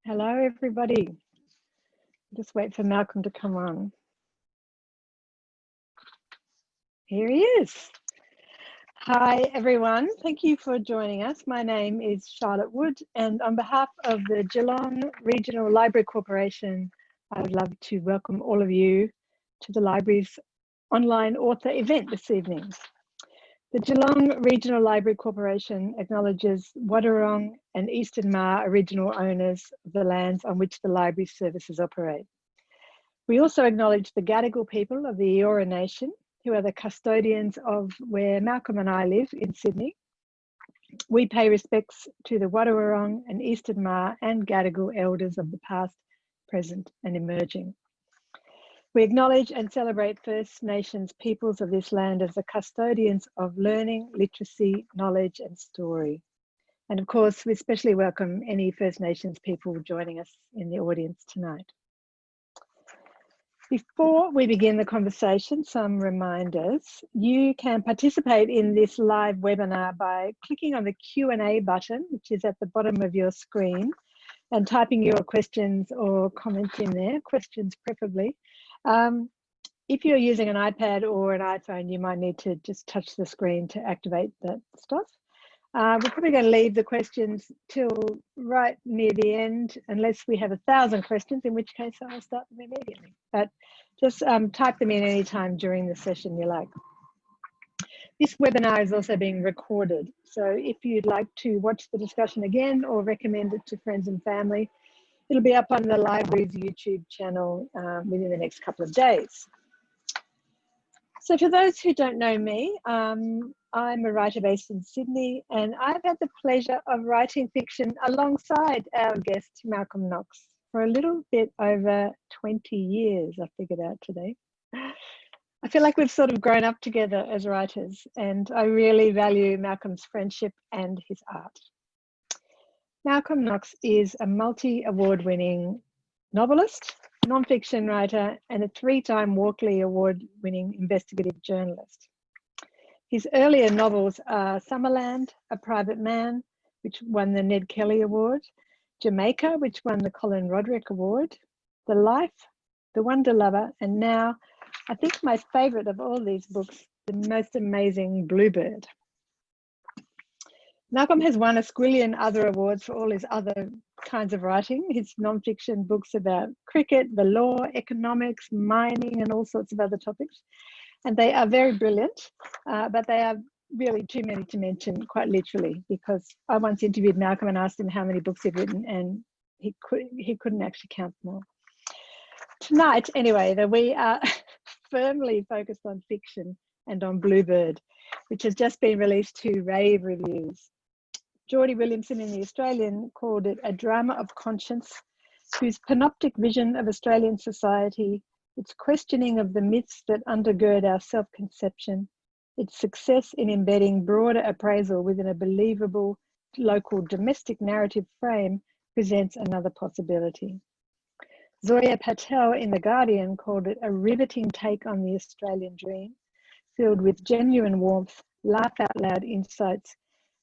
Hello, everybody. Just wait for Malcolm to come on. Here he is. Hi, everyone. Thank you for joining us. My name is Charlotte Wood, and on behalf of the Geelong Regional Library Corporation, I would love to welcome all of you to the library's online author event this evening. The Geelong Regional Library Corporation acknowledges Wadawurrung and Eastern Maar original owners of the lands on which the library services operate. We also acknowledge the Gadigal people of the Eora Nation, who are the custodians of where Malcolm and I live in Sydney. We pay respects to the Wadawurrung and Eastern Maar and Gadigal elders of the past, present and emerging. We acknowledge and celebrate First Nations peoples of this land as the custodians of learning, literacy, knowledge and story. And of course, we especially welcome any First Nations people joining us in the audience tonight. Before we begin the conversation, some reminders. You can participate in this live webinar by clicking on the Q&A button, which is at the bottom of your screen, and typing your questions or comments in there, questions preferably. If you're using an iPad or an iPhone, you might need to just touch the screen to activate that stuff. We're probably going to leave the questions till right near the end, unless we have 1,000 questions, in which case I'll start them immediately. But just type them in any time during the session you like. This webinar is also being recorded, so if you'd like to watch the discussion again or recommend it to friends and family, it'll be up on the library's YouTube channel within the next couple of days. So for those who don't know me, I'm a writer based in Sydney, and I've had the pleasure of writing fiction alongside our guest, Malcolm Knox, for a little bit over 20 years, I figured out today. I feel like we've sort of grown up together as writers, and I really value Malcolm's friendship and his art. Malcolm Knox is a multi-award-winning novelist, non-fiction writer, and a 3-time Walkley Award-winning investigative journalist. His earlier novels are Summerland, A Private Man, which won the Ned Kelly Award, Jamaica, which won the Colin Roderick Award, The Life, The Wonder Lover, and now, I think my favourite of all these books, The Most Amazing Bluebird. Malcolm has won a squillion other awards for all his other kinds of writing. His non-fiction books about cricket, the law, economics, mining, and all sorts of other topics. And they are very brilliant, but they are really too many to mention, quite literally, because I once interviewed Malcolm and asked him how many books he'd written, and he couldn't actually count them all. Tonight, anyway, we are firmly focused on fiction and on Bluebird, which has just been released to rave reviews. Geordie Williamson in The Australian called it a drama of conscience, whose panoptic vision of Australian society, its questioning of the myths that undergird our self-conception, its success in embedding broader appraisal within a believable local domestic narrative frame, presents another possibility. Zoya Patel in The Guardian called it a riveting take on the Australian dream, filled with genuine warmth, laugh-out-loud insights,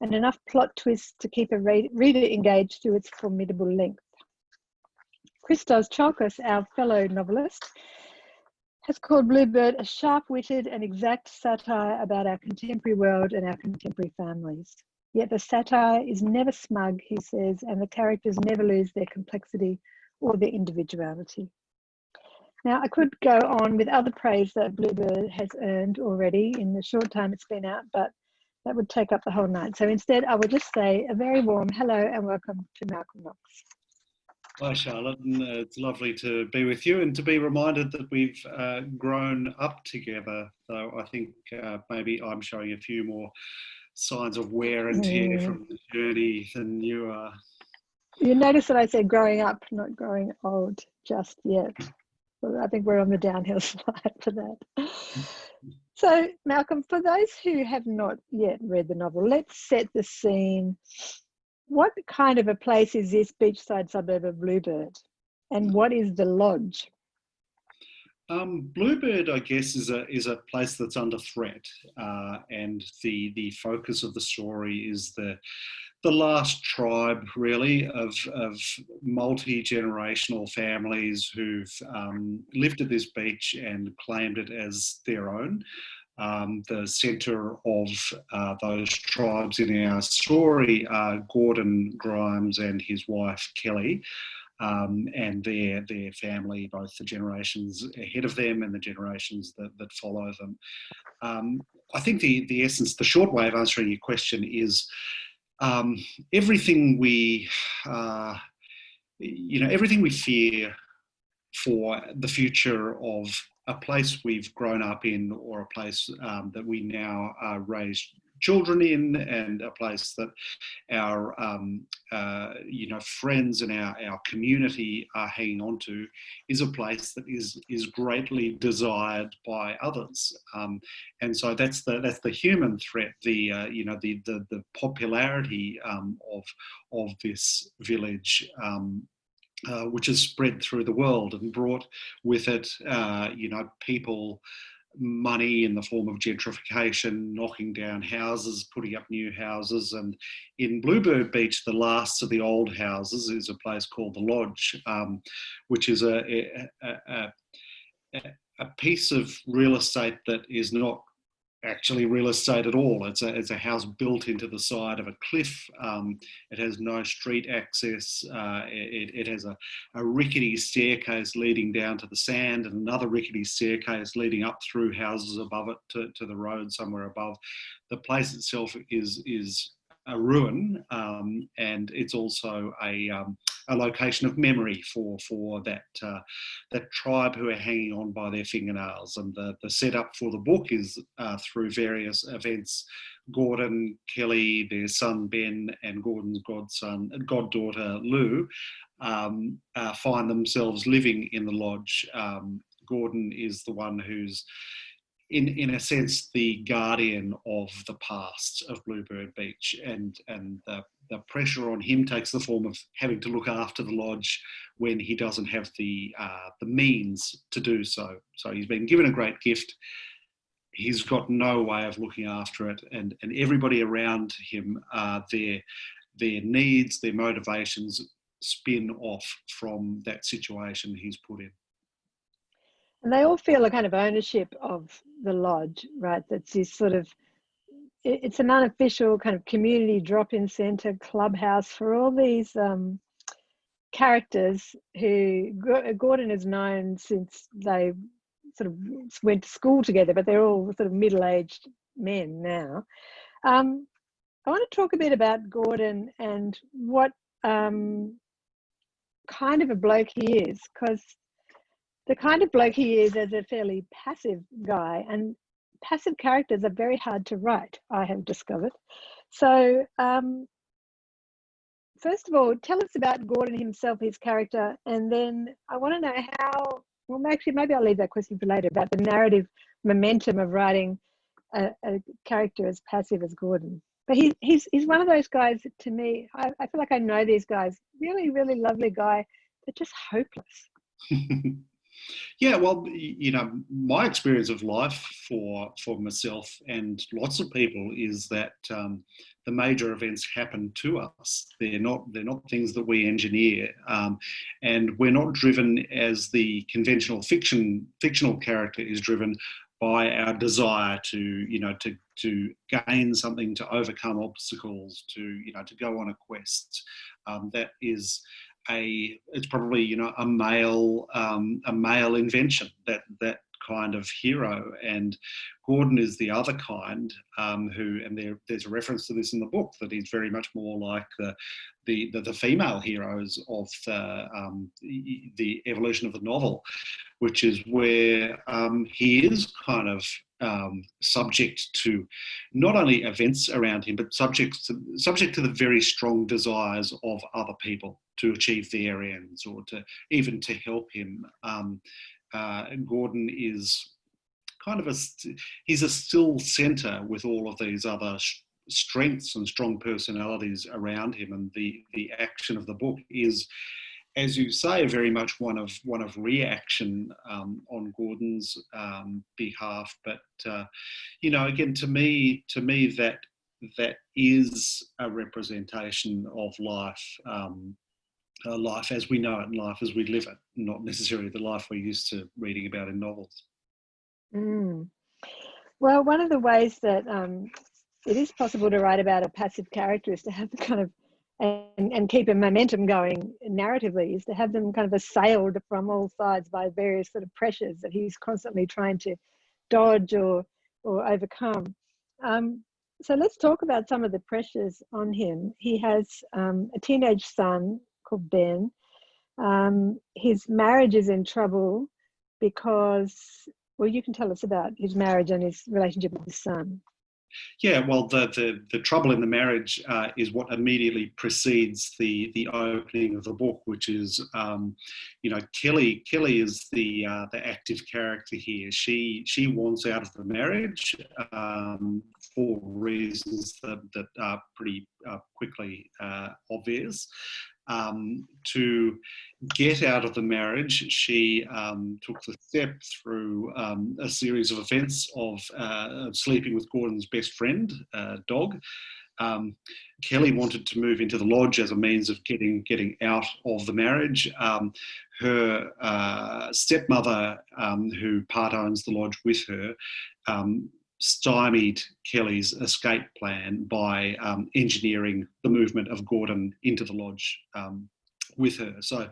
and enough plot twists to keep a reader engaged through its formidable length. Christos Chalkos, our fellow novelist, has called Bluebird a sharp-witted and exact satire about our contemporary world and our contemporary families. Yet the satire is never smug, he says, and the characters never lose their complexity or their individuality. Now, I could go on with other praise that Bluebird has earned already in the short time it's been out, but that would take up the whole night. So instead, I would just say a very warm hello and welcome to Malcolm Knox. Hi, Charlotte, and it's lovely to be with you and to be reminded that we've grown up together, though I think maybe I'm showing a few more signs of wear and tear from the journey than you are. You notice that I said growing up, not growing old just yet. Well, I think we're on the downhill slide for that. So, Malcolm, for those who have not yet read the novel, let's set the scene. What kind of a place is this beachside suburb of Bluebird? And what is the lodge? Bluebird, I guess, is a place that's under threat, and the focus of the story is the the last tribe, really, of multi-generational families who've lived at this beach and claimed it as their own. The centre of those tribes in our story are Gordon Grimes and his wife Kelly, and their family, both the generations ahead of them and the generations that follow them. I think the essence, the short way of answering your question is everything we fear for the future of a place we've grown up in, or a place that we now raise children in, and a place that our friends and our community are hanging on to, is a place that is greatly desired by others, and so that's the human threat, the popularity of this village. Which has spread through the world and brought with it, people, money in the form of gentrification, knocking down houses, putting up new houses. And in Bluebird Beach, the last of the old houses is a place called the Lodge, which is a piece of real estate that is not actually real estate at all. It's a house built into the side of a cliff. It has no street access. It has a rickety staircase leading down to the sand, and another rickety staircase leading up through houses above it to the road somewhere above. The place itself is a ruin, and it's also a location of memory for that tribe who are hanging on by their fingernails. And the setup for the book is through various events. Gordon, Kelly, their son Ben, and Gordon's goddaughter Lou find themselves living in the lodge. Gordon is the one who's in a sense the guardian of the past of Bluebird Beach, and the pressure on him takes the form of having to look after the lodge when he doesn't have the means to do so. So he's been given a great gift. He's got no way of looking after it, and everybody around him, their needs, their motivations spin off from that situation he's put in. And they all feel a kind of ownership of the lodge, right? That's this sort of, it's an unofficial kind of community drop-in centre, clubhouse for all these characters who Gordon has known since they sort of went to school together, but they're all sort of middle-aged men now. I want to talk a bit about Gordon and what kind of a bloke he is, because the kind of bloke he is as a fairly passive guy, and passive characters are very hard to write, I have discovered. So first of all, tell us about Gordon himself, his character, and then I want to know how, well, actually, maybe I'll leave that question for later, about the narrative momentum of writing a character as passive as Gordon. But he's one of those guys that, to me, I feel like I know these guys, really, really lovely guy, but just hopeless. Yeah, well, my experience of life for myself and lots of people is that the major events happen to us. They're not things that we engineer, and we're not driven as the conventional fictional character is driven by our desire to gain something, to overcome obstacles, to go on a quest. That is it's probably a male invention, that kind of hero. And Gordon is the other kind, who, and there's a reference to this in the book, that he's very much more like the female heroes of the evolution of the novel, which is where he is kind of subject to not only events around him, but subject to the very strong desires of other people to achieve their ends, or to even to help him. Gordon is kind of he's a still centre with all of these other strengths and strong personalities around him, and the action of the book is, as you say, very much one of reaction on Gordon's behalf. But again, to me, that that is a representation of life, life as we know it and life as we live it, not necessarily the life we're used to reading about in novels. Mm. Well, one of the ways that it is possible to write about a passive character is to have the kind of, and keep a momentum going narratively, is to have them kind of assailed from all sides by various sort of pressures that he's constantly trying to dodge or overcome. So let's talk about some of the pressures on him. He has a teenage son called Ben. His marriage is in trouble because, well, you can tell us about his marriage and his relationship with his son. Yeah, well, the trouble in the marriage is what immediately precedes the opening of the book, which is, Kelly. Kelly is the active character here. She wants out of the marriage for reasons that are pretty quickly obvious. To get out of the marriage, she took the step through a series of events of sleeping with Gordon's best friend, Dog. Kelly wanted to move into the lodge as a means of getting out of the marriage. Her stepmother, who part owns the lodge with her, stymied Kelly's escape plan by engineering the movement of Gordon into the lodge with her. So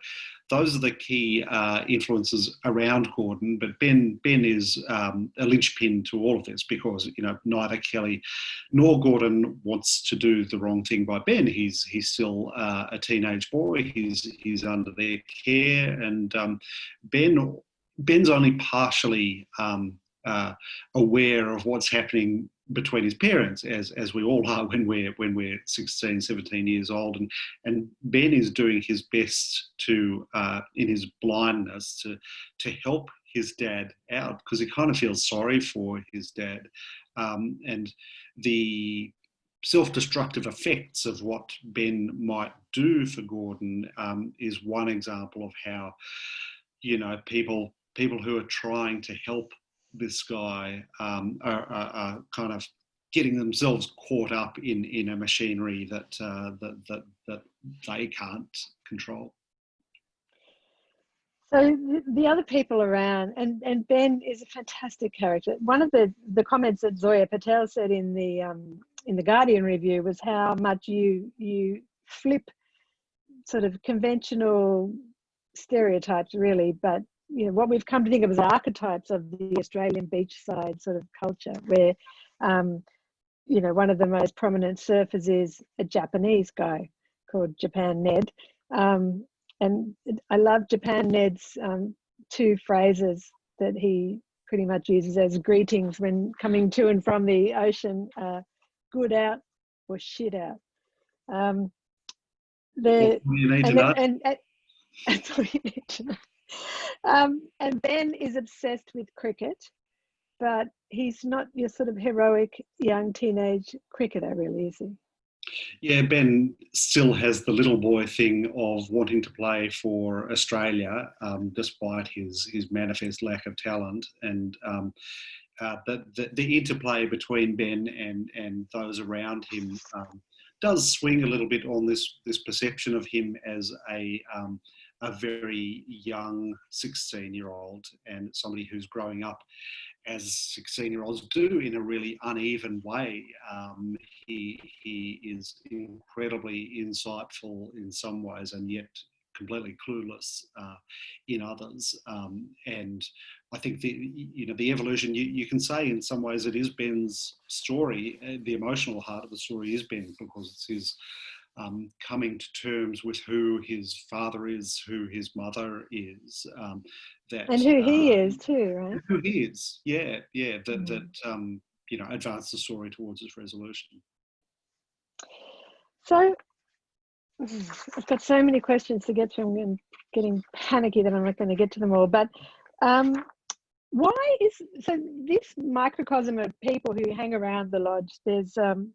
those are the key influences around Gordon, but Ben is a linchpin to all of this, because neither Kelly nor Gordon wants to do the wrong thing by Ben. He's still a teenage boy. He's under their care, and Ben's only partially aware of what's happening between his parents, as we all are when we're 16, 17 years old, and Ben is doing his best to in his blindness to help his dad out, because he kind of feels sorry for his dad, and the self-destructive effects of what Ben might do for Gordon is one example of how people who are trying to help this guy are kind of getting themselves caught up in a machinery that they can't control. So the other people around, and Ben is a fantastic character. One of the comments that Zoya Patel said in the Guardian review was how much you flip sort of conventional stereotypes, really, but what we've come to think of as archetypes of the Australian beachside sort of culture, where one of the most prominent surfers is a Japanese guy called Japan Ned, and I love Japan Ned's two phrases that he pretty much uses as greetings when coming to and from the ocean: "Good out" or "shit out." That's all you need to know. And Ben is obsessed with cricket, but he's not your sort of heroic young teenage cricketer, really, is he? Yeah, Ben still has the little boy thing of wanting to play for Australia, despite his manifest lack of talent, and the interplay between Ben and those around him does swing a little bit on this perception of him as a very young 16-year-old, and somebody who's growing up as 16-year-olds do in a really uneven way. He is incredibly insightful in some ways, and yet completely clueless in others. And I think the evolution, you can say in some ways it is Ben's story. The emotional heart of the story is Ben, because it's his coming to terms with who his father is, who his mother is, and who he is too, right? Who he is, yeah. That advance the story towards its resolution. So I've got so many questions to get to. I'm getting panicky that I'm not going to get to them all. But why is this microcosm of people who hang around the lodge? There's the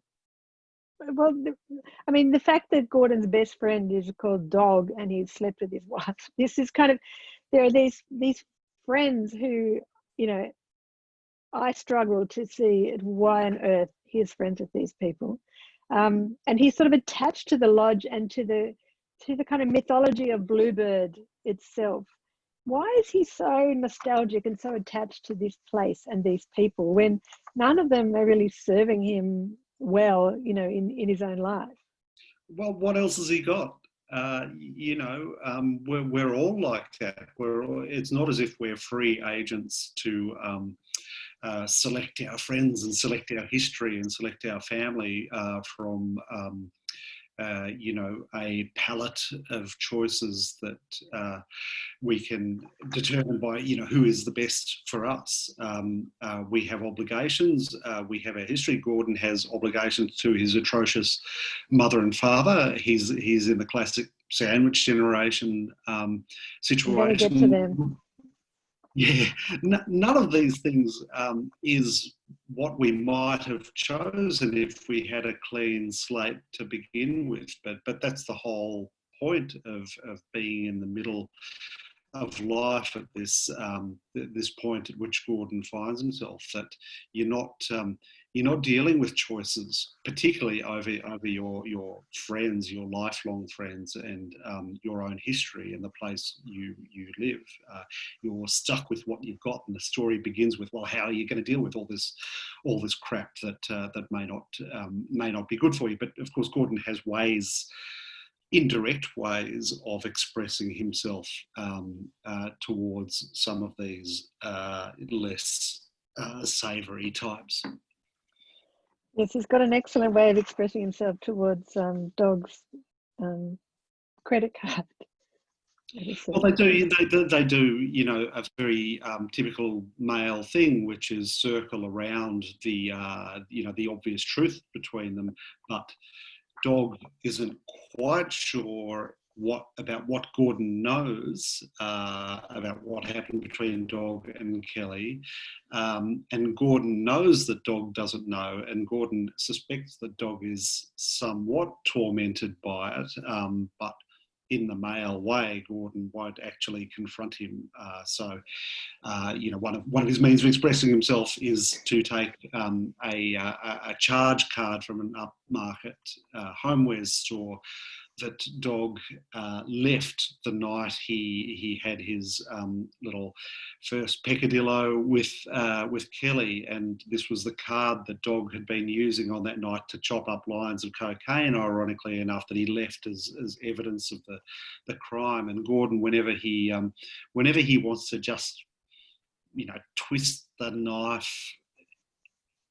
fact that Gordon's best friend is called Dog and he's slept with his wife. This is kind of, there are these friends who, I struggle to see why on earth he is friends with these people. And he's sort of attached to the lodge and to the kind of mythology of Bluebird itself. Why is he so nostalgic and so attached to this place and these people when none of them are really serving him well, you know, in his own life? Well, what else has he got? We're all like that. It's not as if we're free agents to select our friends and select our history and select our family from a palette of choices that we can determine by, who is the best for us. We have obligations. We have our history. Gordon has obligations to his atrocious mother and father. He's in the classic sandwich generation situation. I'm going to get to them. Yeah, none of these things is what we might have chosen if we had a clean slate to begin with. But that's the whole point of being in the middle of life at this point at which Gordon finds himself. That you're not dealing with choices, particularly over your friends, your lifelong friends, and your own history and the place you live. You're stuck with what you've got, and the story begins with, well, how are you going to deal with all this crap that may not be good for you? But of course, Gordon has indirect ways of expressing himself towards some of these less savoury types. Yes, he's got an excellent way of expressing himself towards Dog's credit card. Well, they do, a very typical male thing, which is circle around the obvious truth between them, but Dog isn't quite sure about what Gordon knows about what happened between Dog and Kelly, and Gordon knows that Dog doesn't know, and Gordon suspects that Dog is somewhat tormented by it, but in the male way, Gordon won't actually confront him. One of his means of expressing himself is to take a charge card from an upmarket homewares store that Dog left the night he had his little first peccadillo with Kelly, and this was the card that Dog had been using on that night to chop up lines of cocaine, ironically enough, that he left as evidence of the crime. And Gordon, whenever he wants to just twist the knife,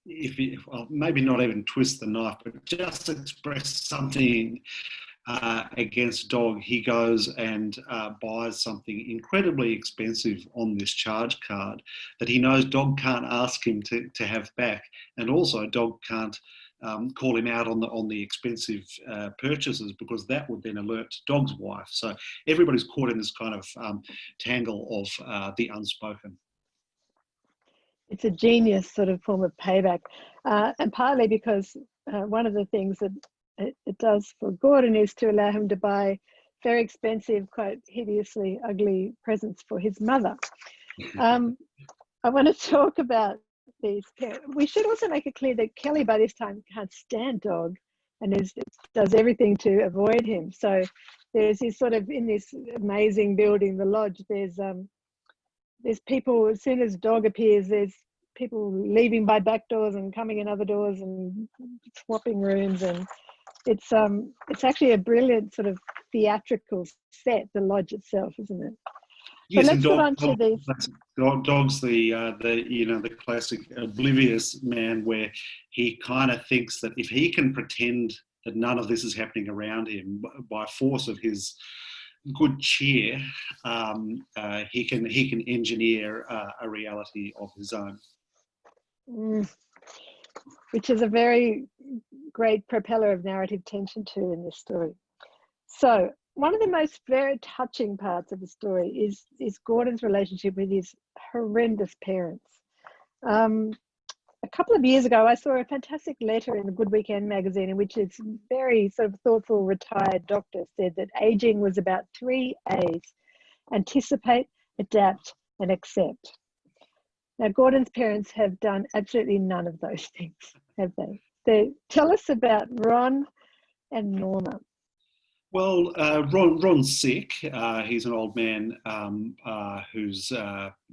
maybe not even twist the knife, but just express something against Dog, he goes and buys something incredibly expensive on this charge card that he knows Dog can't ask him to have back, and also Dog can't call him out on the expensive purchases, because that would then alert Dog's wife. So everybody's caught in this kind of tangle of the unspoken. It's a genius sort of form of payback, and partly because one of the things that it does for Gordon is to allow him to buy very expensive, quite hideously ugly presents for his mother. I want to talk about these parents. We should also make it clear that Kelly by this time can't stand Dog and does everything to avoid him. So there's this sort of, in this amazing building, the lodge, there's people, as soon as Dog appears, there's people leaving by back doors and coming in other doors and swapping rooms, and it's actually a brilliant sort of theatrical set, the lodge itself, isn't it? Yes, so let's get on to these. Dog's the classic oblivious man, where he kind of thinks that if he can pretend that none of this is happening around him by force of his good cheer, he can engineer a reality of his own. Which is a very great propeller of narrative tension too in this story. So one of the most very touching parts of the story is Gordon's relationship with his horrendous parents. A couple of years ago, I saw a fantastic letter in the Good Weekend magazine in which this very sort of thoughtful retired doctor said that aging was about 3 A's: anticipate, adapt, and accept. Now, Gordon's parents have done absolutely none of those things, have they? Tell us about Ron and Norma. Well, Ron's sick. He's an old man who's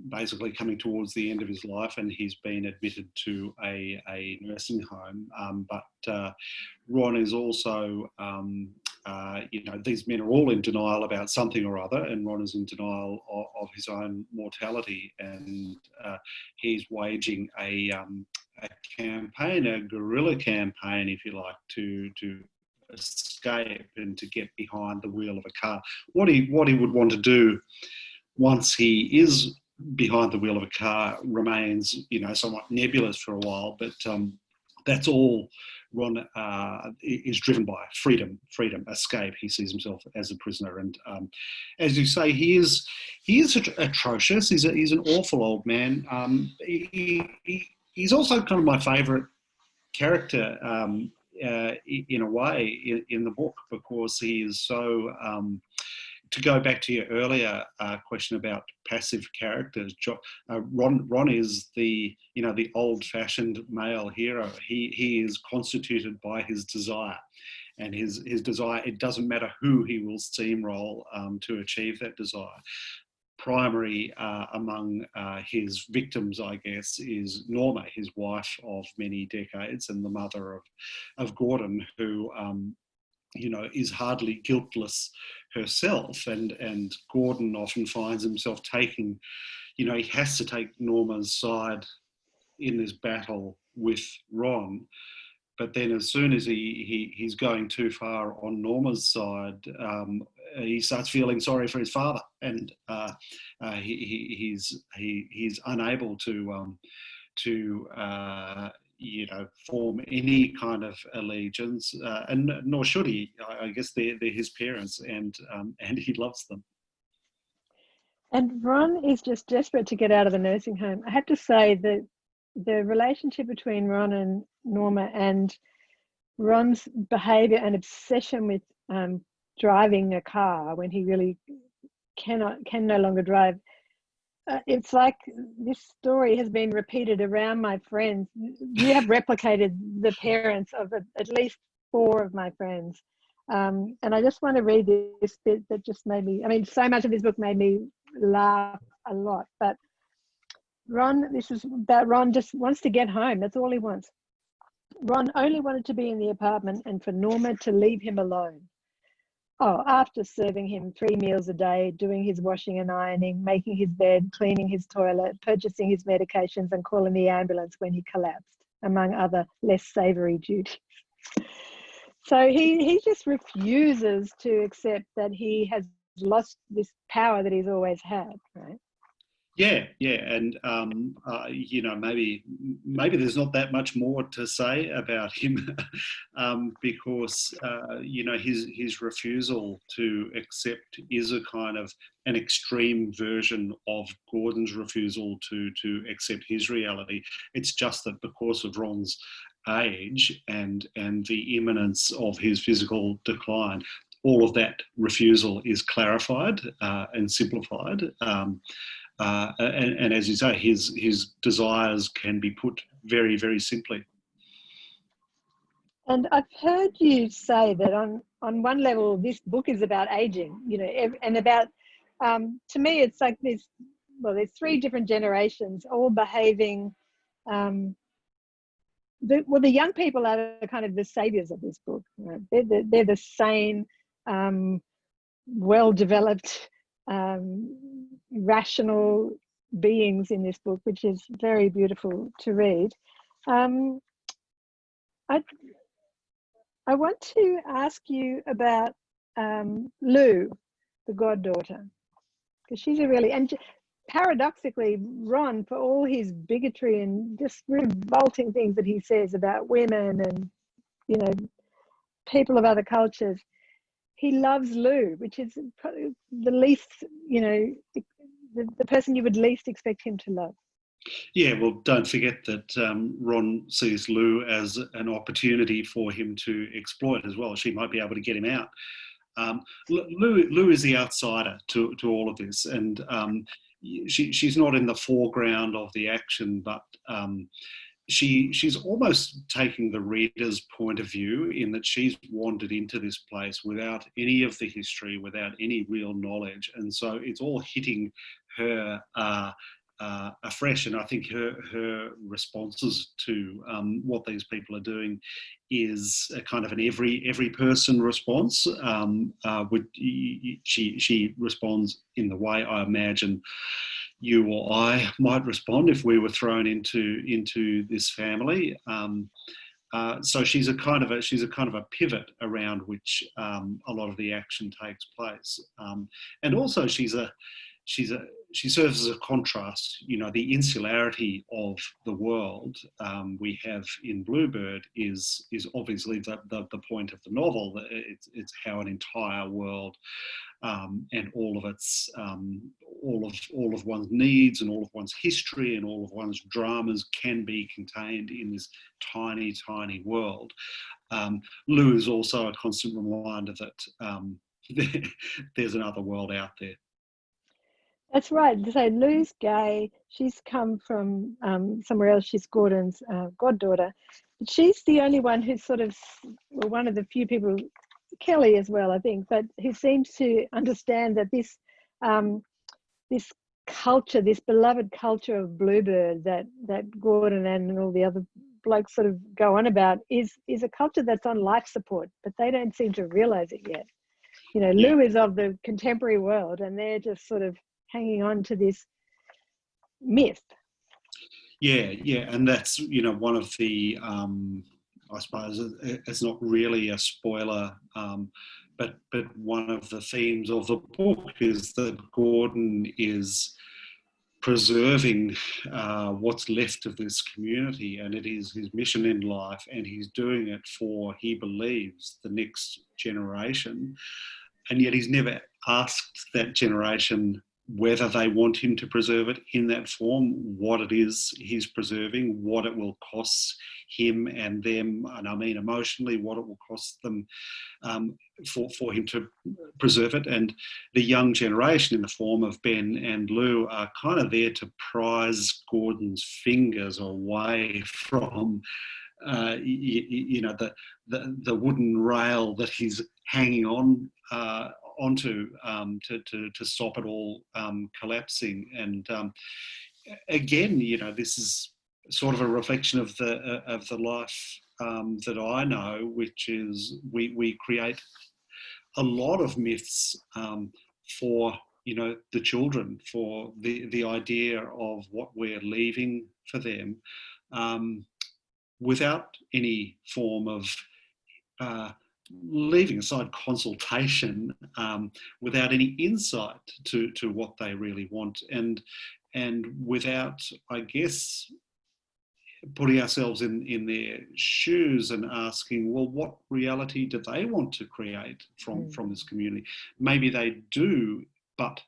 basically coming towards the end of his life, and he's been admitted to a nursing home. But Ron is also, these men are all in denial about something or other, and Ron is in denial of his own mortality, and he's waging a campaign, a guerrilla campaign, if you like, to escape and to get behind the wheel of a car. What he would want to do once he is behind the wheel of a car remains, somewhat nebulous for a while. But that's all Ron is driven by: freedom, escape. He sees himself as a prisoner, and as you say, he is atrocious. He's an awful old man. He's also kind of my favourite character. In a way, in the book, because he is so. To go back to your earlier question about passive characters, Ron is the old-fashioned male hero. He is constituted by his desire, and his desire. It doesn't matter who he will steamroll to achieve that desire. Primary among his victims, I guess, is Norma, his wife of many decades and the mother of Gordon, who is hardly guiltless herself, and Gordon often finds himself taking, he has to take Norma's side in this battle with Ron. But then as soon as he's going too far on Norma's side, he starts feeling sorry for his father, and he's unable to form any kind of allegiance, and nor should he. I guess they're his parents, and he loves them. And Ron is just desperate to get out of the nursing home. I have to say that the relationship between Ron and Norma, and Ron's behaviour and obsession with driving a car when he really can no longer drive. It's like this story has been repeated around my friends. You have replicated the parents of at least 4 of my friends. And I just want to read this bit that just made me, so much of this book made me laugh a lot. But this is about Ron just wants to get home. That's all he wants. Ron only wanted to be in the apartment and for Norma to leave him alone. Oh, after serving him 3 meals a day, doing his washing and ironing, making his bed, cleaning his toilet, purchasing his medications and calling the ambulance when he collapsed, among other less savoury duties. So he just refuses to accept that he has lost this power that he's always had, right? Yeah, and maybe there's not that much more to say about him, because his refusal to accept is a kind of an extreme version of Gordon's refusal to accept his reality. It's just that because of Ron's age and the imminence of his physical decline, all of that refusal is clarified and simplified. And as you say, his desires can be put very, very simply. And I've heard you say that on one level, this book is about aging, and about, to me, it's like there's 3 different generations all behaving. The young people are kind of the saviors of this book. Right? They're the sane, well-developed, rational beings in this book, which is very beautiful to read. I want to ask you about Lou, the goddaughter, because she's and paradoxically, Ron, for all his bigotry and just revolting things that he says about women and people of other cultures, he loves Lou, which is the least, the person you would least expect him to love. Yeah, well, don't forget that Ron sees Lou as an opportunity for him to exploit as well. She might be able to get him out. Lou is the outsider to all of this, and she's not in the foreground of the action, but she's almost taking the reader's point of view, in that she's wandered into this place without any of the history, without any real knowledge, and so it's all hitting her afresh. And I think her responses to what these people are doing is a kind of an every person response. She responds in the way I imagine you or I might respond if we were thrown into this family. So she's a kind of a pivot around which a lot of the action takes place, and also she serves as a contrast. You know, the insularity of the world we have in Bluebird is obviously the point of the novel. It's how an entire world and all of its all of one's needs and all of one's history and all of one's dramas can be contained in this tiny world. Lou is also a constant reminder that there's another world out there. That's right. So Lou's gay. She's come from somewhere else. She's Gordon's goddaughter. But she's the only one who's sort of, well, one of the few people, Kelly as well, I think, but who seems to understand that this this culture, this beloved culture of Bluebird that Gordon and all the other blokes sort of go on about is a culture that's on life support, but they don't seem to realize it yet. You know, Lou is of the contemporary world, and they're just sort of hanging on to this myth. Yeah, and that's, you know, one of the I suppose it's not really a spoiler, but one of the themes of the book is that Gordon is preserving what's left of this community, and it is his mission in life, and he's doing it for, he believes, the next generation, and yet he's never asked that generation whether they want him to preserve it in that form, what it is he's preserving, what it will cost him and them, and I mean emotionally, what it will cost them for him to preserve it. And the young generation in the form of Ben and Lou are kind of there to prise Gordon's fingers away from you know, the wooden rail that he's hanging on onto to stop it all collapsing. And again, you know, this is sort of a reflection of the life that I know, which is we create a lot of myths for, you know, the children, for the idea of what we're leaving for them, without any form of leaving aside consultation, without any insight to what they really want, and without, I guess, putting ourselves in their shoes and asking, well, what reality do they want to create from this community? Maybe they do, but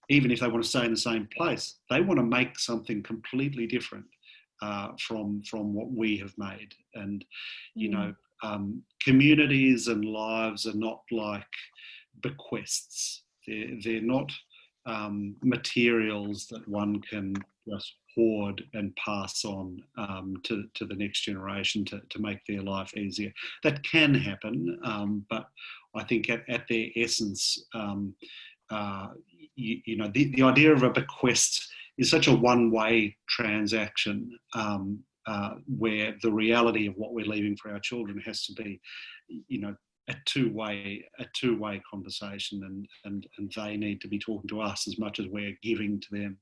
even if they want to stay in the same place, they want to make something completely different from what we have made. And, you know, communities and lives are not like bequests. They're not materials that one can just hoard and pass on to the next generation to make their life easier. That can happen, but I think at their essence, you know, the idea of a bequest is such a one-way transaction, where the reality of what we're leaving for our children has to be, you know, a two-way conversation, and they need to be talking to us as much as we're giving to them.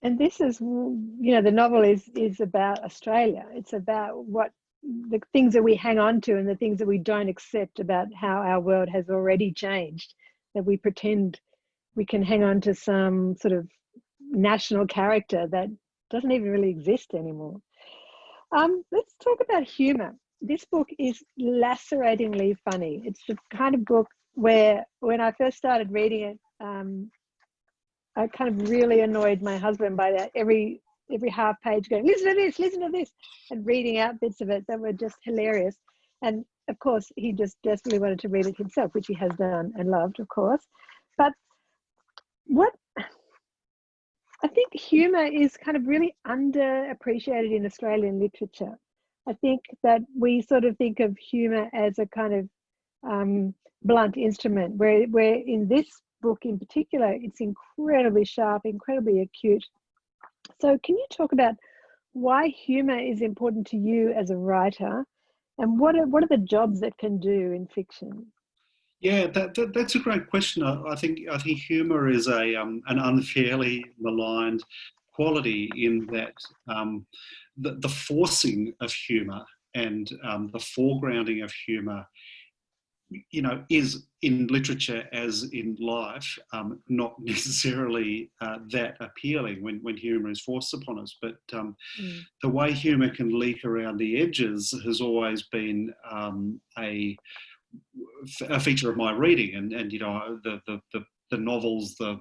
And this is, you know, the novel is about Australia. It's about what the things that we hang on to and the things that we don't accept about how our world has already changed, that we pretend we can hang on to some sort of national character that doesn't even really exist anymore. Let's talk about humour. This book is laceratingly funny. It's the kind of book where, when I first started reading it, I kind of really annoyed my husband by that. Every half page going, listen to this, and reading out bits of it that were just hilarious. And of course, he just desperately wanted to read it himself, which he has done and loved, of course. But what I think humour is kind of really underappreciated in Australian literature. I think that we sort of think of humour as a kind of blunt instrument, where in this book in particular, it's incredibly sharp, incredibly acute. So can you talk about why humour is important to you as a writer, and what are the jobs it can do in fiction? Yeah, that's a great question. I think humour is an unfairly maligned quality in that the forcing of humour and the foregrounding of humour, is in literature as in life not necessarily that appealing when humour is forced upon us. But the way humour can leak around the edges has always been a feature of my reading, and the novels, and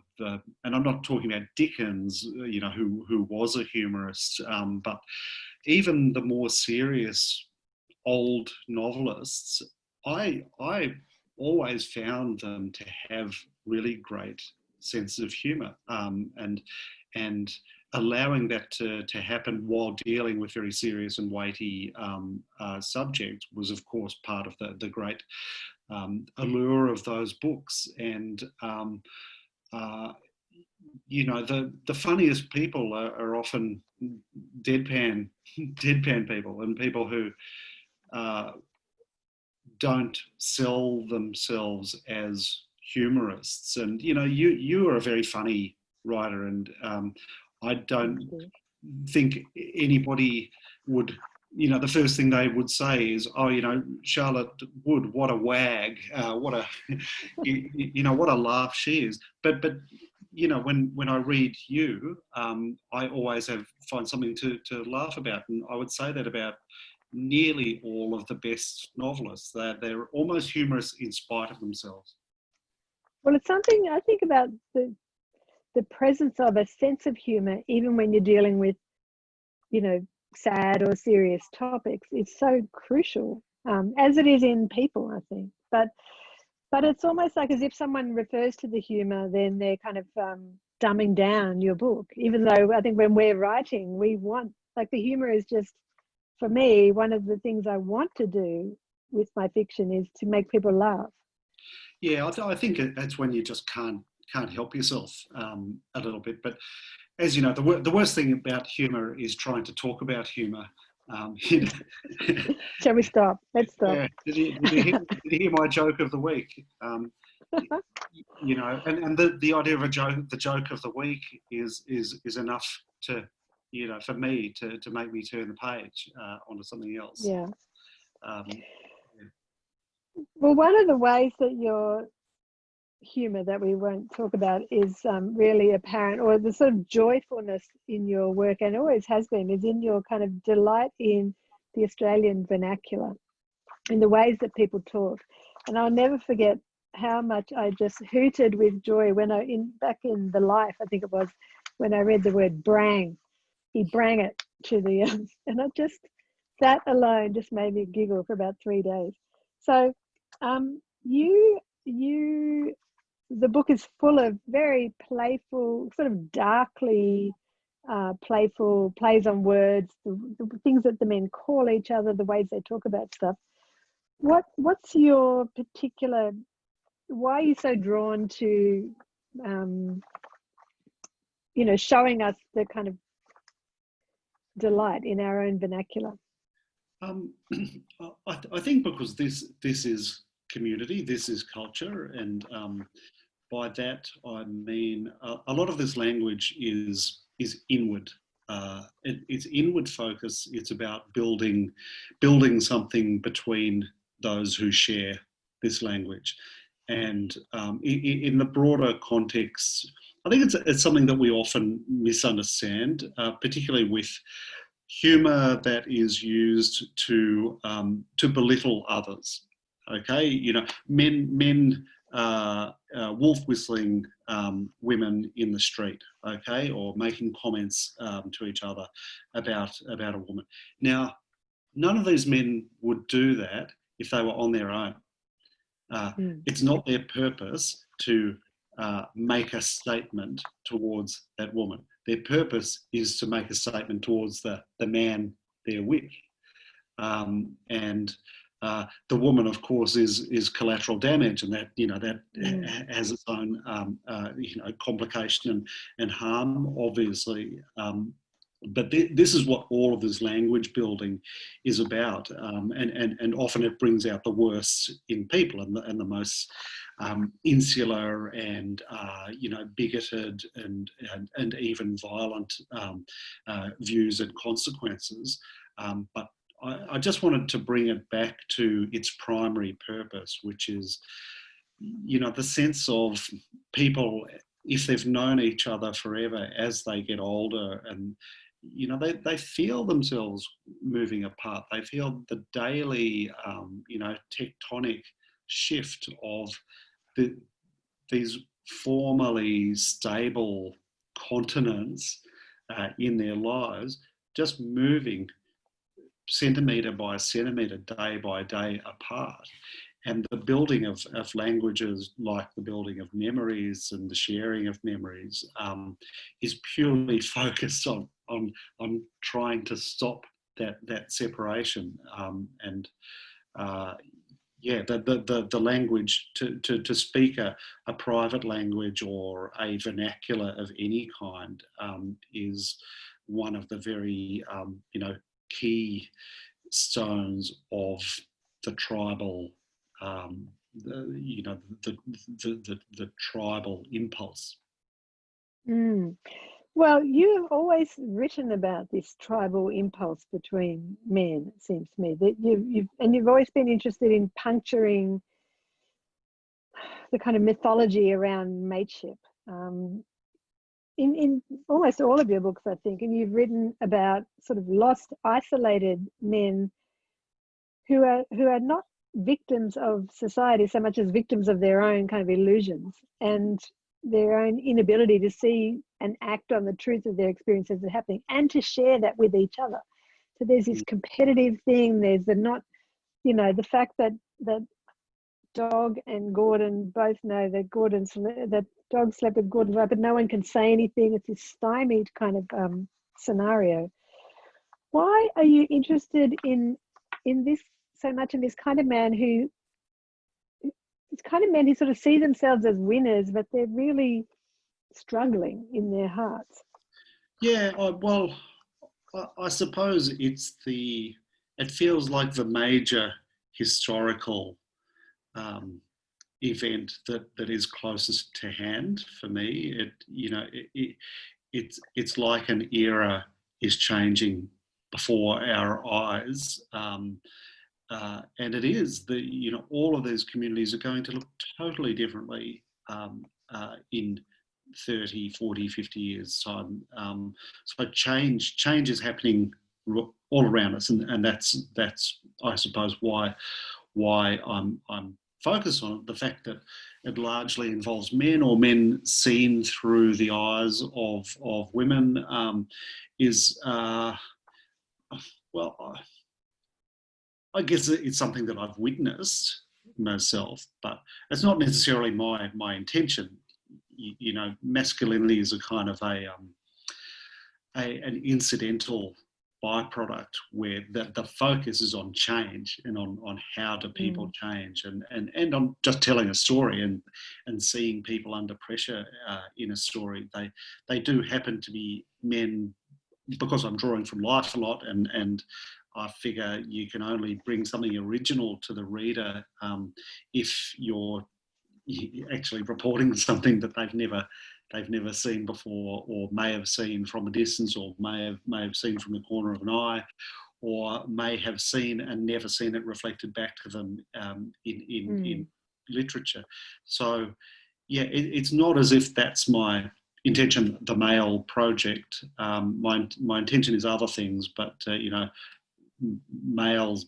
I'm not talking about Dickens, who was a humorist, but even the more serious old novelists, I always found them to have really great sense of humour, and allowing that to happen while dealing with very serious and weighty subjects was, of course, part of the great allure of those books. And the funniest people are often deadpan people, and people who don't sell themselves as humorists. And you are a very funny writer, and I don't think anybody would, the first thing they would say is, oh, Charlotte Wood, what a wag, what a what a laugh she is. But when I read you, I always find something to laugh about, and I would say that about nearly all of the best novelists. They're almost humorous in spite of themselves. Well, it's something I think about, the presence of a sense of humour, even when you're dealing with, sad or serious topics, is so crucial, as it is in people, I think. But it's almost like as if someone refers to the humour, then they're kind of dumbing down your book, even though I think when we're writing, we want, like, the humour is just, for me, one of the things I want to do with my fiction is to make people laugh. Yeah, I think that's when you just can't help yourself a little bit. But as you know, the worst thing about humour is trying to talk about humour. Shall we stop? Let's stop. Yeah. Did you hear my joke of the week? And the idea of the joke of the week is enough to, for me to make me turn the page onto something else. Yeah. Well, one of the ways that your humour that we won't talk about is really apparent, or the sort of joyfulness in your work, and always has been, is in your kind of delight in the Australian vernacular, in the ways that people talk. And I'll never forget how much I just hooted with joy when back in The Life, I think it was, when I read the word brang. He brang it to the and that alone just made me giggle for about 3 days. So the book is full of very playful, sort of darkly playful plays on words, the things that the men call each other, the ways they talk about stuff. What's your particular, why are you so drawn to showing us the kind of delight in our own vernacular? I think because this is community, this is culture, and by that I mean a lot of this language is inward. It's inward focus. It's about building something between those who share this language, and in the broader context, I think it's something that we often misunderstand, particularly with humour that is used to belittle others. Okay, men wolf whistling women in the street, okay, or making comments to each other about a woman. Now, none of these men would do that if they were on their own. It's not their purpose to make a statement towards that woman. their purpose is to make a statement towards the man they're with. And the woman, of course, is collateral damage, and that has its own complication and harm, obviously. But this is what all of this language building is about, and often it brings out the worst in people and the most insular and bigoted and even violent views and consequences. But I just wanted to bring it back to its primary purpose, which is, the sense of people, if they've known each other forever, as they get older and, they feel themselves moving apart. They feel the daily, tectonic shift of these formerly stable continents in their lives, just moving centimetre by centimetre, day by day apart. And the building of languages, like the building of memories and the sharing of memories, is purely focused on trying to stop that separation. The language, to speak a private language or a vernacular of any kind, is one of the very key stones of the tribal, the tribal impulse. Well, you've always written about this tribal impulse between men. It seems to me that you've always been interested in puncturing the kind of mythology around mateship. In almost all of your books, I think, and you've written about sort of lost, isolated men who are not victims of society so much as victims of their own kind of illusions and their own inability to see and act on the truth of their experiences that are happening and to share that with each other. So there's this competitive thing. There's the fact that Dog and Gordon both know that that Dog slept with Gordon's wife, but no one can say anything. It's this stymied kind of scenario. Why are you interested in this so much, in this kind of man who sort of see themselves as winners, but they're really struggling in their hearts? Yeah, I suppose it feels like the major historical event that is closest to hand for me. It's like an era is changing before our eyes, and it is all of these communities are going to look totally differently in 30, 40, 50 years time. So change is happening all around us, and that's I suppose why I'm focused on it. The fact that it largely involves men, or men seen through the eyes of women, is I guess it's something that I've witnessed myself, but it's not necessarily my intention. Masculinity is a kind of an incidental byproduct where the focus is on change and on how do people change, and on just telling a story and seeing people under pressure in a story. They do happen to be men, because I'm drawing from life a lot, and I figure you can only bring something original to the reader if you're actually reporting something that they've never seen before, or may have seen from a distance, or may have seen from the corner of an eye, or may have seen and never seen it reflected back to them in literature. So yeah, it's not as if that's my intention, the male project. My intention is other things, but males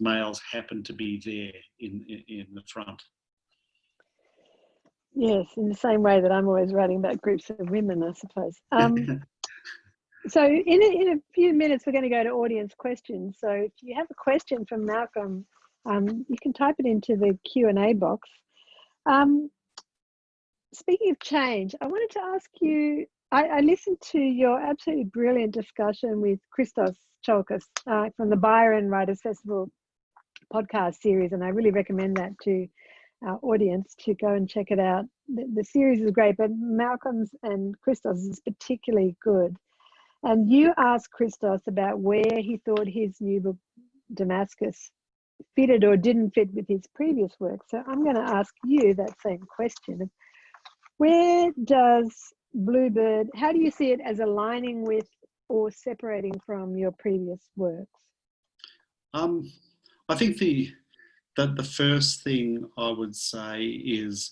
happen to be there in the front. Yes, in the same way that I'm always writing about groups of women, I suppose. So in a few minutes, we're going to go to audience questions. So if you have a question from Malcolm, you can type it into the Q&A box. Speaking of change, I wanted to ask you, I listened to your absolutely brilliant discussion with Christos Chalkas from the Byron Writers Festival podcast series, and I really recommend that to our audience to go and check it out. The series is great, but Malcolm's and Christos is particularly good. And you asked Christos about where he thought his new book, Damascus, fitted or didn't fit with his previous work. So I'm going to ask you that same question. Where does Bluebird, how do you see it as aligning with or separating from your previous works? I think the first thing I would say is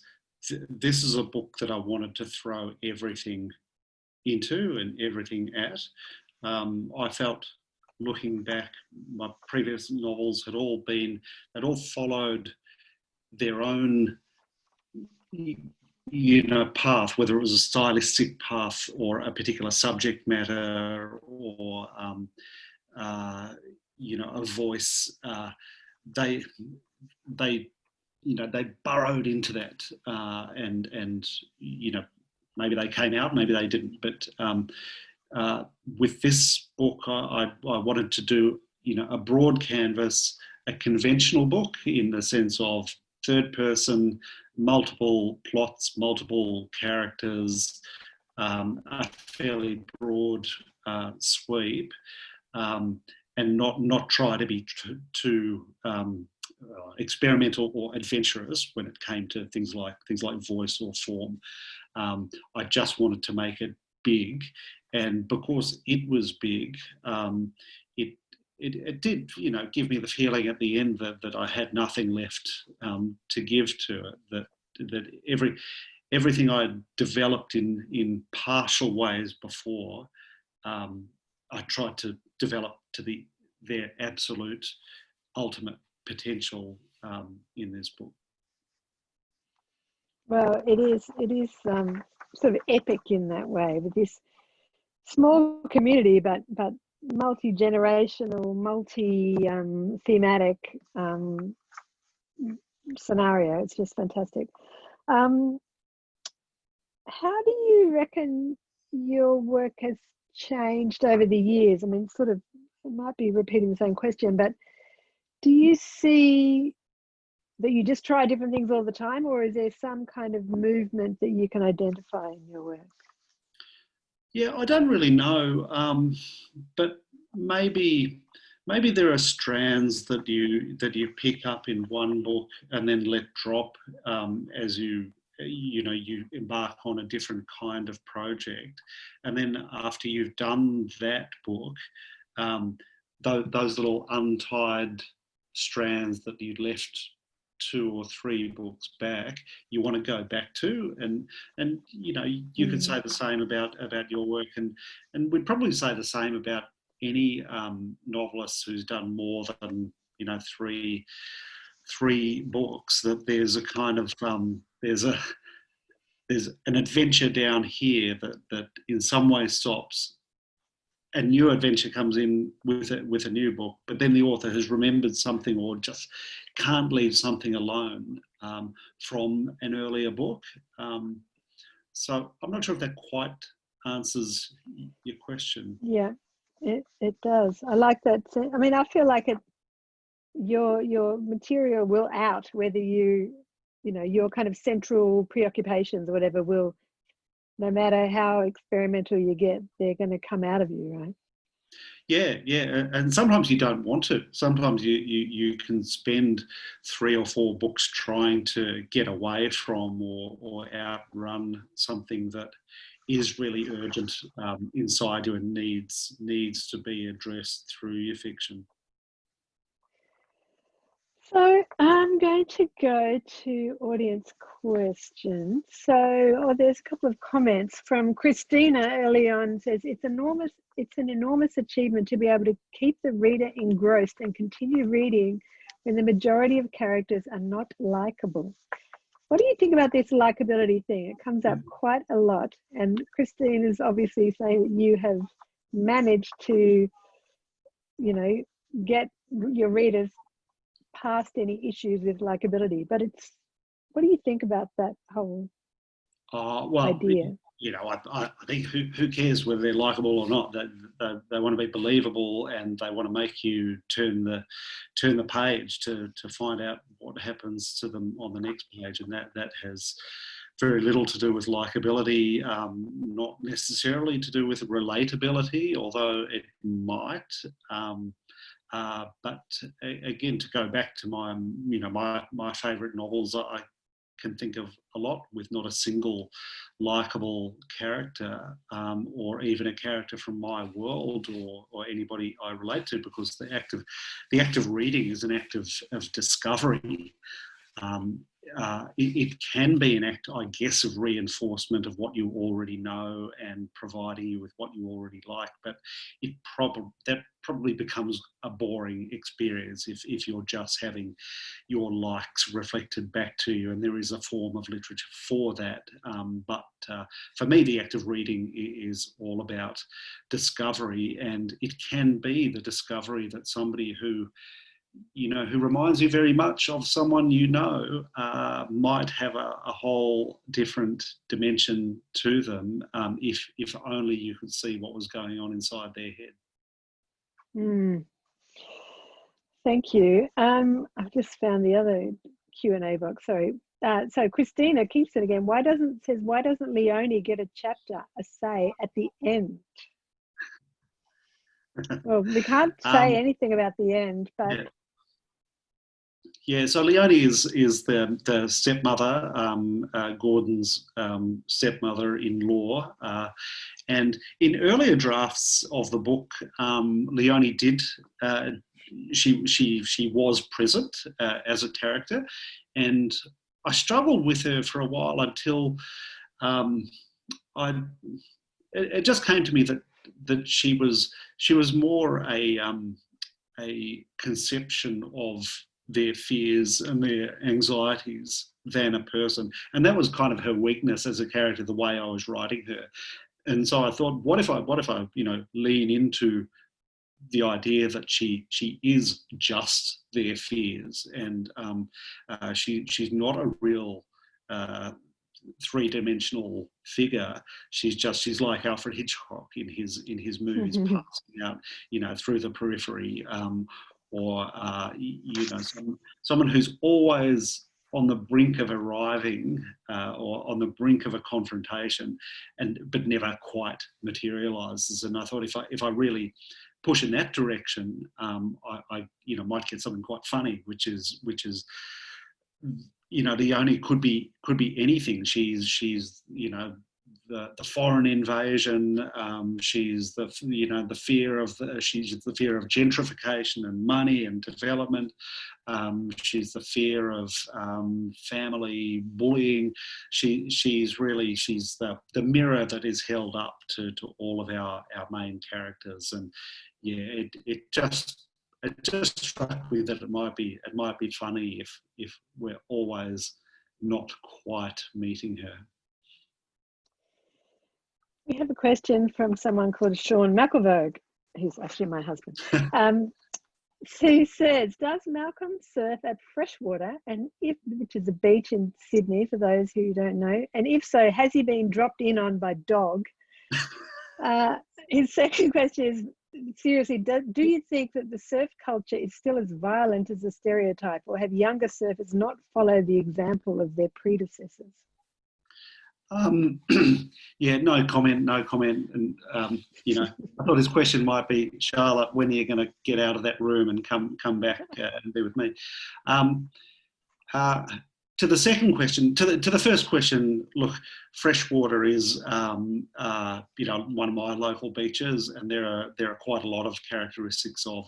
this is a book that I wanted to throw everything into and everything at. I felt, looking back, my previous novels had all followed their own path, whether it was a stylistic path or a particular subject matter or a voice. They burrowed into that, and maybe they came out, maybe they didn't. But with this book, I wanted to do a broad canvas, a conventional book in the sense of third person, multiple plots, multiple characters, a fairly broad sweep, and not try to be too experimental or adventurous when it came to things like voice or form. I just wanted to make it big, and because it was big, it did, give me the feeling at the end that I had nothing left to give to it. That everything I developed in partial ways before, I tried to develop to their absolute ultimate potential in this book. Well, it is sort of epic in that way, with this small community, but multi-generational, multi-thematic scenario. It's just fantastic. How do you reckon your work has changed over the years? I mean, sort of, it might be repeating the same question, but do you see that you just try different things all the time, or is there some kind of movement that you can identify in your work? Yeah, I don't really know, but maybe there are strands that you pick up in one book and then let drop as you embark on a different kind of project, and then after you've done that book, those little untied strands that you left 2 or 3 books back, you want to go back to, and you could say the same about your work, and we'd probably say the same about any novelist who's done more than 3 books, that there's a kind of there's an adventure down here that in some way stops. A new adventure comes in with a new book, but then the author has remembered something or just can't leave something alone from an earlier book. So I'm not sure if that quite answers your question. Yeah, it does. I like that. I mean, I feel like your material will out, whether your kind of central preoccupations or whatever will, no matter how experimental you get, they're going to come out of you, right? Yeah, and sometimes you don't want to. Sometimes you can spend 3 or 4 books trying to get away from or outrun something that is really urgent inside you and needs to be addressed through your fiction. So I'm going to go to audience questions. So there's a couple of comments from Christina early on. Says it's an enormous achievement to be able to keep the reader engrossed and continue reading when the majority of characters are not likable. What do you think about this likability thing? It comes up quite a lot, and Christine is obviously saying that you have managed to, get your readers past any issues with likability. But what do you think about that whole idea? I think who cares whether they're likable or not? They want to be believable, and they want to make you turn the page to find out what happens to them on the next page, and that has very little to do with likability, not necessarily to do with relatability, although it might. But again, to go back to my favourite novels, I can think of a lot with not a single likable character, or even a character from my world or anybody I relate to, because the act of reading is an act of discovery. It can be an act, I guess, of reinforcement of what you already know and providing you with what you already like, but that probably becomes a boring experience if you're just having your likes reflected back to you, and there is a form of literature for that. But for me, the act of reading is all about discovery, and it can be the discovery that somebody who reminds you very much of someone might have a whole different dimension to them, if only you could see what was going on inside their head. Thank you. I've just found the other Q&A box. Sorry. So Christina Kingston again. Why doesn't Leonie get a chapter, a say at the end? Well, we can't say anything about the end, but. Yeah, so Leonie is the stepmother, Gordon's stepmother-in-law, and in earlier drafts of the book, Leonie did she was present as a character, and I struggled with her for a while until it just came to me that she was more a conception of their fears and their anxieties than a person, and that was kind of her weakness as a character, the way I was writing her. And so I thought, what if I lean into the idea that she is just their fears, and she's not a real three-dimensional figure. She's like Alfred Hitchcock in his movies, passing out through the periphery, or someone who's always on the brink of arriving, or on the brink of a confrontation, but never quite materialises. And I thought if I really push in that direction, I might get something quite funny, which is Leonie could be anything. She's the foreign invasion. She's the fear of gentrification and money and development. She's the fear of family bullying. She's the mirror that is held up to all of our main characters. And yeah, it just struck me that it might be funny if we're always not quite meeting her. We have a question from someone called Sean McElvogue, who's actually my husband. Who says, does Malcolm surf at Freshwater, which is a beach in Sydney, for those who don't know? And if so, has he been dropped in on by dog? His second question is, seriously, do you think that the surf culture is still as violent as the stereotype, or have younger surfers not followed the example of their predecessors? Yeah, no comment. And I thought his question might be, Charlotte, when are you going to get out of that room and come back and be with me? To the second question, to the first question, look, Freshwater is one of my local beaches, and there are quite a lot of characteristics of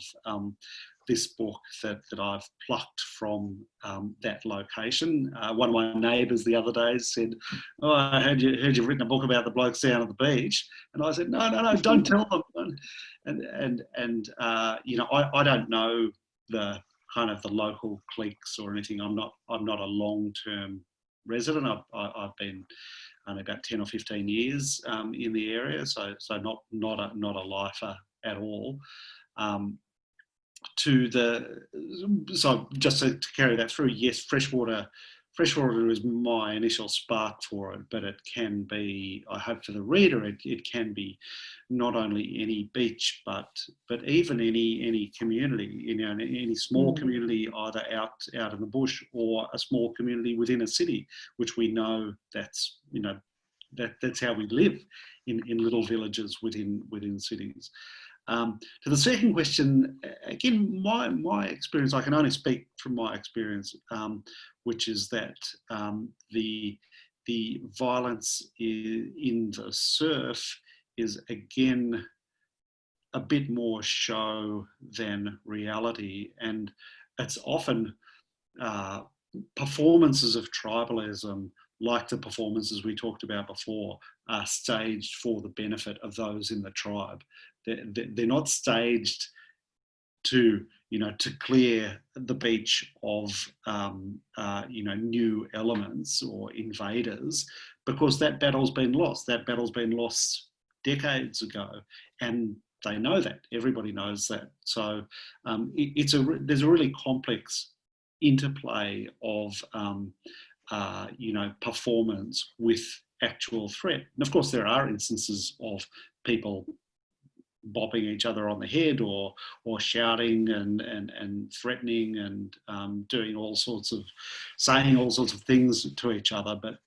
this book that I've plucked from that location. One of my neighbours the other day said, "Oh, I heard you've written a book about the blokes down at the beach," and I said, "No, don't tell them." I don't know the kind of the local cliques or anything. I'm not a long-term resident. I've been only about 10 or 15 years in the area, so not a lifer at all. So just to carry that through, yes, Freshwater freshwater is my initial spark for it, but it can be, I hope for the reader, it can be not only any beach, but even any community, any small community, either out in the bush or a small community within a city, which we know that's that's how we live in little villages within cities. To the second question, again, my experience, I can only speak from my experience, which is that the violence in the surf is again a bit more show than reality, and it's often performances of tribalism, like the performances we talked about before, are staged for the benefit of those in the tribe. They're not staged to clear the beach of new elements or invaders, because that battle's been lost. That battle's been lost decades ago, and they know that. Everybody knows that. So there's a really complex interplay of performance with actual threat. And of course, there are instances of people bopping each other on the head or shouting and threatening and doing saying all sorts of things to each other. But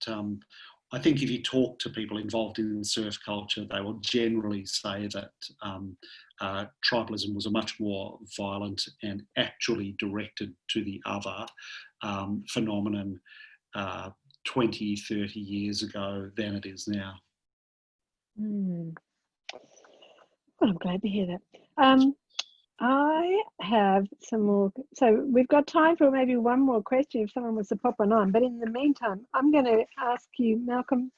I think if you talk to people involved in surf culture, they will generally say that tribalism was a much more violent and actually directed to the other phenomenon 20, 30 years ago than it is now. Well, I'm glad to hear that. I have some more. So we've got time for maybe one more question if someone wants to pop one on. But in the meantime, I'm going to ask you, Malcolm,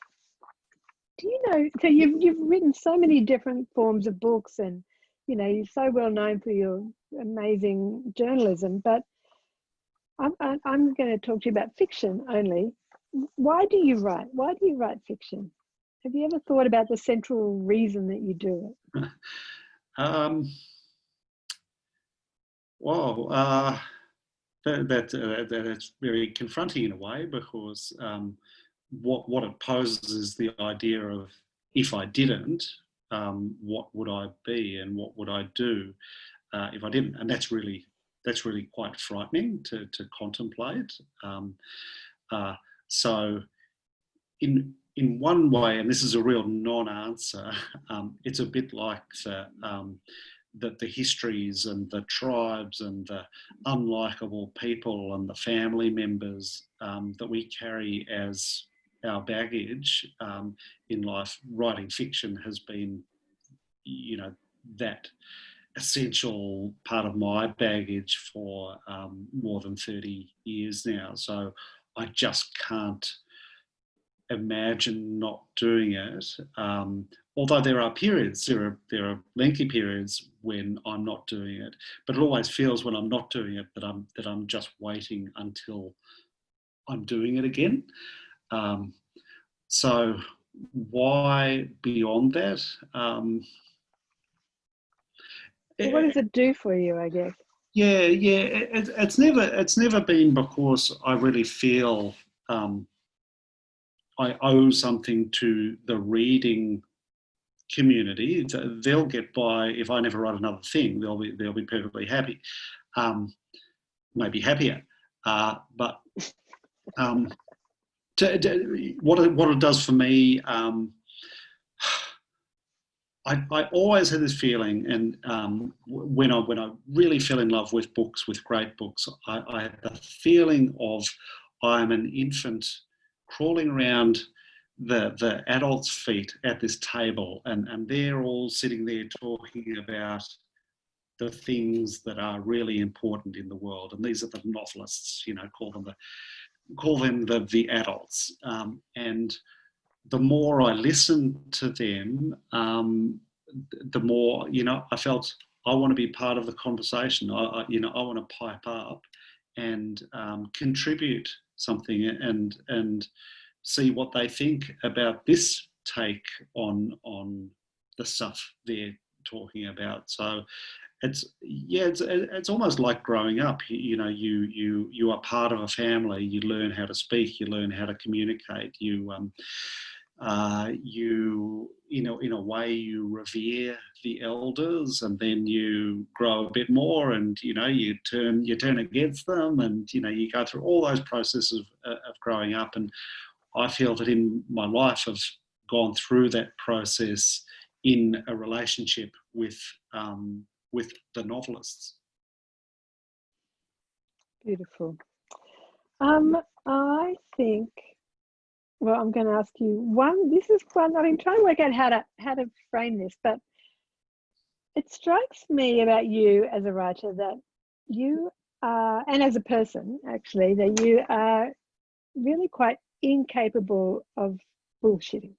do you know, so you've written so many different forms of books, and you're so well known for your amazing journalism, but I'm going to talk to you about fiction only. Why do you write? Why do you write fiction? Have you ever thought about the central reason that you do it? That's very confronting in a way, because what it poses is the idea of, if I didn't, what would I be and what would I do if I didn't? And that's really quite frightening to contemplate. So in one way, and this is a real non-answer, it's a bit like the histories and the tribes and the unlikable people and the family members that we carry as our baggage in life. Writing fiction has been, that essential part of my baggage for more than 30 years now. So I just can't imagine not doing it. Although there are periods, there are lengthy periods when I'm not doing it, but it always feels when I'm not doing it that I'm just waiting until I'm doing it again. So why beyond that? What does it do for you, I guess? Yeah. It's never been because I really feel I owe something to the reading community. They'll get by if I never write another thing. They'll be perfectly happy, maybe happier. But what it does for me, I always had this feeling, and when I really fell in love with books, with great books, I had the feeling of I'm an infant crawling around the adults' feet at this table, and they're all sitting there talking about the things that are really important in the world. And these are the novelists, call them the adults. And the more I listened to them, the more, I felt I want to be part of the conversation. I want to pipe up and contribute something and see what they think about this take on the stuff they're talking about. So it's almost like growing up. You are part of a family. You learn how to speak. You learn how to communicate. In a way, you revere the elders, and then you grow a bit more, and you turn against them, and you go through all those processes of growing up. And I feel that in my life I've gone through that process in a relationship with the novelists. Beautiful. I think, well, I'm going to ask you this is one, I've been trying to work out how to frame this, but it strikes me about you as a writer that you are, and as a person actually, that you are really quite incapable of bullshitting.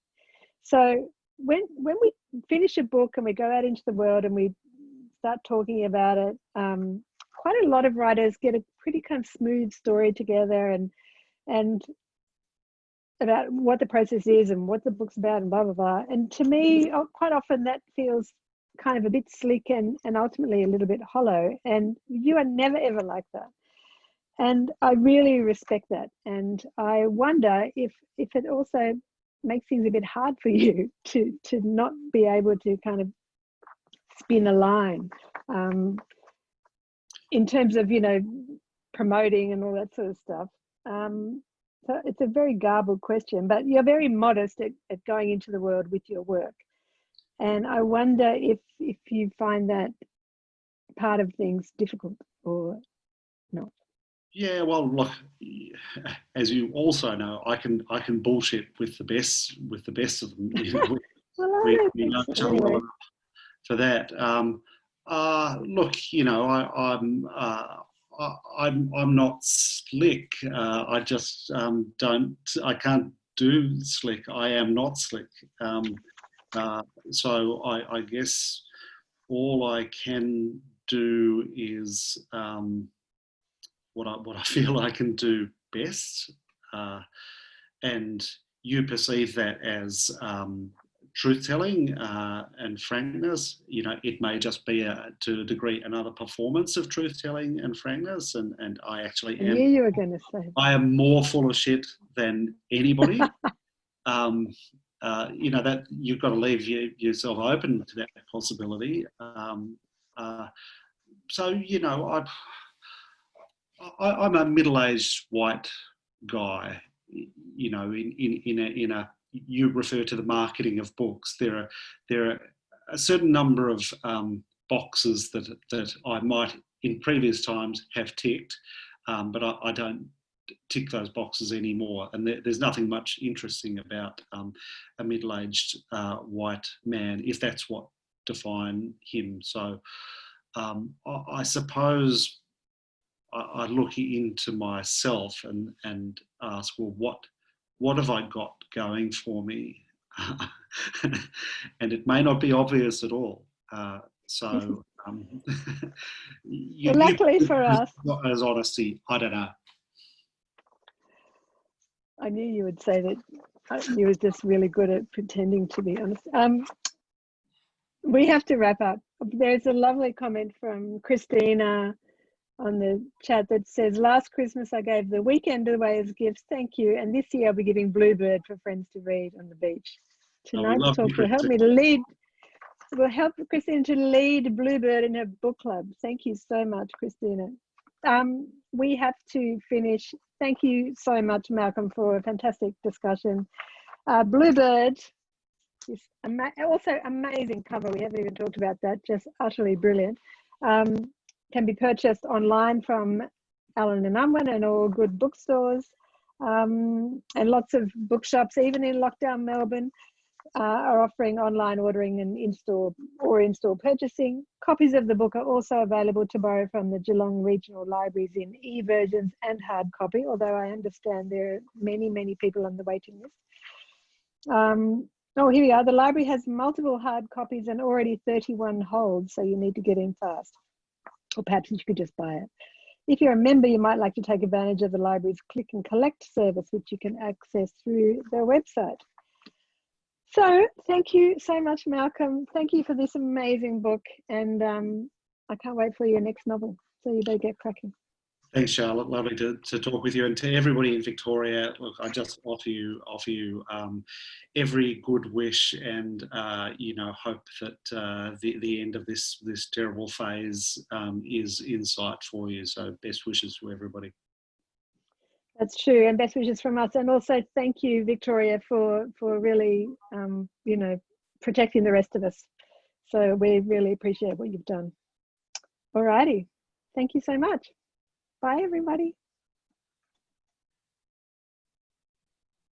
So when we finish a book and we go out into the world and we start talking about it, quite a lot of writers get a pretty kind of smooth story together and about what the process is and what the book's about and blah, blah, blah. And to me, quite often that feels kind of a bit slick and ultimately a little bit hollow. And you are never, ever like that. And I really respect that. And I wonder if it also makes things a bit hard for you to not be able to kind of spin a line in terms of, promoting and all that sort of stuff. So it's a very garbled question, but you're very modest at going into the world with your work. And I wonder if you find that part of things difficult or not. Yeah, well, look, as you also know, I can bullshit with the best of them. Well, we I don't know think each so, other anyway. well for that. Look, I'm not slick. I just I can't do slick. I am not slick. So I guess all I can do is what I feel I can do best, and you perceive that as truth-telling and frankness. It may just be to a degree another performance of truth-telling and frankness, and I actually I am. knew you were going to say that. I am more full of shit than anybody. That you've got to leave yourself open to that possibility. So I'm a middle-aged white guy. In a you refer to the marketing of books. There are a certain number of boxes that I might in previous times have ticked, but I don't tick those boxes anymore. And there's nothing much interesting about a middle-aged white man, if that's what define him. So I suppose I look into myself and ask, well, what have I got going for me? And it may not be obvious at all. So Luckily for us, as honesty, I don't know. I knew you would say that you were just really good at pretending to be honest. We have to wrap up. There's a lovely comment from Christina on the chat that says, last Christmas I gave The Weekend away as gifts, thank you, and this year I'll be giving Bluebird for friends to read on the beach. Tonight's talk will help me to lead, will help Christina to lead Bluebird in her book club. Thank you so much, Christina. We have to finish. Thank you so much, Malcolm, for a fantastic discussion. Bluebird is also amazing cover. We haven't even talked about that, just utterly brilliant. Can be purchased online from Allen and Unwin and all good bookstores, and lots of bookshops, even in lockdown Melbourne, are offering online ordering and in-store purchasing. Copies of the book are also available to borrow from the Geelong Regional Libraries in e-versions and hard copy, although I understand there are many people on the waiting list. Oh, here we are. The library has multiple hard copies and already 31 holds, so you need to get in fast. Or perhaps you could just buy it. If you're a member, you might like to take advantage of the library's click and collect service, which you can access through their website. So thank you so much, Malcolm. Thank you for this amazing book, and I can't wait for your next novel. So you better get cracking. Thanks, Charlotte. Lovely to talk with you, and to everybody in Victoria. Look, I just offer you every good wish, and hope that the end of this terrible phase is in sight for you. So best wishes to everybody. That's true, and best wishes from us. And also thank you, Victoria, for really protecting the rest of us. So we really appreciate what you've done. Alrighty, thank you so much. Bye, everybody.